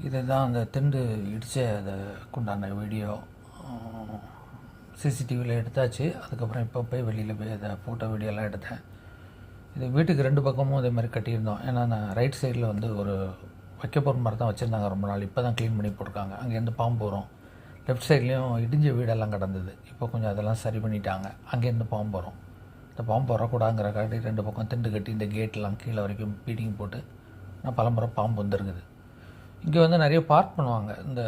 இதுதான் அந்த திண்டு இடித்த அதை கொண்டாந்த வீடியோ. சிசிடிவியில் எடுத்தாச்சு. அதுக்கப்புறம் இப்போ போய் வெளியில் போய் அதை ஃபோட்டோ வீடியோலாம் எடுத்தேன். இது வீட்டுக்கு 2 பக்கமும் இதே மாதிரி கட்டியிருந்தோம். ஏன்னா நான் ரைட் சைடில் வந்து ஒரு வைக்கப்போகிற மாதிரி தான் வச்சுருந்தாங்க ரொம்ப நாள். இப்போ தான் க்ளீன் பண்ணி போட்டிருக்காங்க. அங்கேருந்து பாம்பு வரும். லெஃப்ட் சைட்லேயும் இடிஞ்ச வீடெல்லாம் கிடந்தது. இப்போ கொஞ்சம் அதெல்லாம் சரி பண்ணிட்டாங்க. அங்கேருந்து பாம்பு வரும். இந்த பாம்பு வரக்கூடாதுங்கிறக்காட்டி 2 பக்கம் திண்டு கட்டி இந்த கேட்டெலாம் கீழே வரைக்கும் பீடிங் போட்டு நான் பலமுறை பாம்பு வந்துருக்குது. இங்கே வந்து நிறைய பார்க் பண்ணுவாங்க. இந்த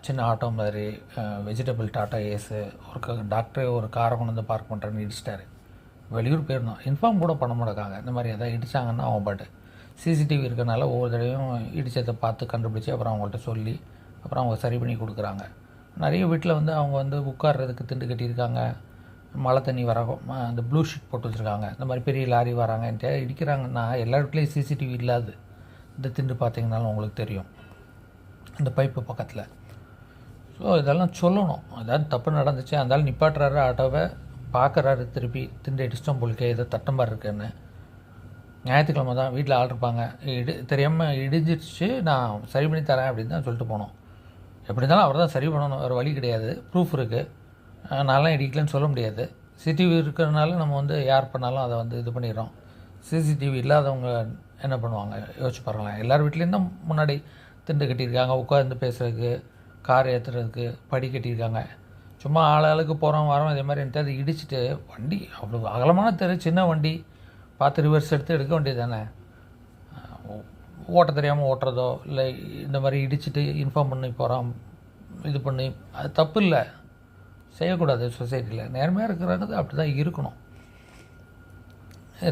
சின்ன ஆட்டோ மாதிரி வெஜிடபிள் டாட்டா ஏஸு ஒரு டாக்டரே ஒரு காரை கொண்டு வந்து பார்க் பண்ணுறேன்னு இடிச்சிட்டாரு. வெளியூர் போயிருந்தோம். இன்ஃபார்ம் கூட பண்ண மாட்டாங்க. இந்த மாதிரி எதாவது இடித்தாங்கன்னா அவங்க பாட்டு சிசிடிவி இருக்கிறனால ஒவ்வொரு தடவையும் இடித்ததை பார்த்து கண்டுபிடிச்சி அப்புறம் அவங்கள்ட்ட சொல்லி அப்புறம் அவங்க சரி பண்ணி கொடுக்குறாங்க. நிறைய வீட்டில் வந்து அவங்க வந்து உட்கார்றதுக்கு திண்டு கட்டியிருக்காங்க. மழை தண்ணி வர அந்த ப்ளூ ஷீட் போட்டு வச்சுருக்காங்க. இந்த மாதிரி பெரிய லாரி வராங்கன்ட்டு இடிக்கிறாங்கன்னா எல்லா வீட்லேயும் சிசிடிவி இல்லாது. இந்த திண்டு பார்த்தீங்கன்னாலும் உங்களுக்கு தெரியும், இந்த பைப்பு பக்கத்தில். ஸோ இதெல்லாம் சொல்லணும். ஏதாவது தப்பு நடந்துச்சு, அந்தாலும் நிப்பாட்டுறாரு ஆட்டோவை, பார்க்குறாரு திருப்பி திண்டு இடிச்சிட்டோம் போலிக்கே ஏதோ தட்டம்பார் இருக்குன்னு. ஞாயிற்றுக்கிழமை தான் வீட்டில் ஆள் இருப்பாங்க. தெரியாமல் இடிஞ்சிடுச்சு, நான் சரி பண்ணி தரேன் அப்படின்னு தான் சொல்லிட்டு போனோம். எப்படி இருந்தாலும் அவர் தான் சரி பண்ணணும், வேறு வழி கிடையாது. ப்ரூஃப் இருக்குது. நான்லாம் இடிக்கலன்னு சொல்ல முடியாது. சிசிடிவி இருக்கிறதுனால நம்ம வந்து யார் பண்ணாலும் அதை வந்து இது பண்ணிடுறோம். சிசிடிவி இல்லாதவங்க என்ன பண்ணுவாங்க யோசிச்சு பாருங்களேன். எல்லார் வீட்லேயும் தான் முன்னாடி திண்டு கட்டியிருக்காங்க. உட்காந்து பேசுகிறதுக்கு, கார் ஏற்றுறதுக்கு படி கட்டியிருக்காங்க. சும்மா ஆளுக்கு போகிறோம் வரோம் இதே மாதிரி அது இடிச்சிட்டு வண்டி அவ்வளோ அகலமான தெரு, சின்ன வண்டி பார்த்து ரிவர்ஸ் எடுக்க வேண்டியது தானே. ஓட்ட தெரியாமல் ஓட்டுறதோ இல்லை இந்த மாதிரி இடிச்சிட்டு இன்ஃபார்ம் பண்ணி போகிறோம் இது பண்ணி அது தப்பு இல்லை, செய்யக்கூடாது. சொசைட்டியில் நேர்மையாக இருக்கிறது அப்படி தான் இருக்கணும்.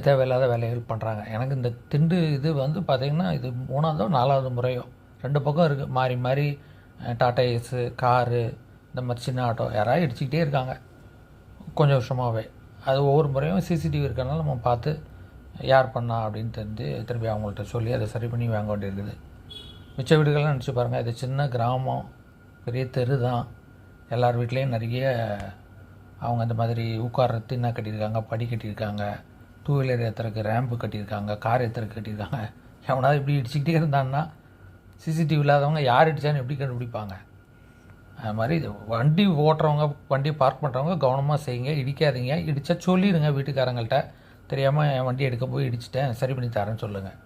தேவையில்லாத வேலைகள் பண்ணுறாங்க. எனக்கு இந்த திண்டு இது வந்து பார்த்திங்கன்னா இது 3ஆவதோ 4ஆவது முறையோ 2 பக்கம் இருக்குது. மாறி மாறி டாட்டா ஏஸு, காரு, இந்த மாதிரி சின்ன ஆட்டோ யாராவது இடிச்சிக்கிட்டே இருக்காங்க கொஞ்சம் வருஷமாகவே. அது ஒவ்வொரு முறையும் சிசிடிவி இருக்கிறனால நம்ம பார்த்து யார் பண்ணா அப்படின்னு தெரிஞ்சு திருப்பி அவங்கள்ட்ட சொல்லி அதை சரி பண்ணி வாங்க வேண்டியிருக்குது. மிச்ச வீடுகள்லாம் நினச்சி பாருங்கள். இது சின்ன கிராமம், பெரிய தெரு தான். எல்லார் வீட்லேயும் நிறைய அவங்க அந்த மாதிரி உட்கார திண்ணை கட்டியிருக்காங்க, படி கட்டியிருக்காங்க, 2 வீலர் ஏற்றுறதுக்கு ரேம்பு கட்டியிருக்காங்க, கார் ஏற்றுறதுக்கு கட்டியிருக்காங்க. எவனாவது இப்படி இடிச்சிக்கிட்டே இருந்தான்னா சிசிடிவி இல்லாதவங்க யார் இடித்தான்னு எப்படி கண்டுபிடிப்பாங்க? அது மாதிரி வண்டி ஓட்டுறவங்க, வண்டி பார்க் பண்ணுறவங்க கவனமாக செய்யுங்க, இடிக்காதீங்க. இடித்தா சொல்லிடுங்க வீட்டுக்காரங்கள்ட்ட. தெரியாமல் என் வண்டி எடுக்க போய் இடிச்சிட்டேன், சரி பண்ணி தரேன்னு சொல்லுங்கள்.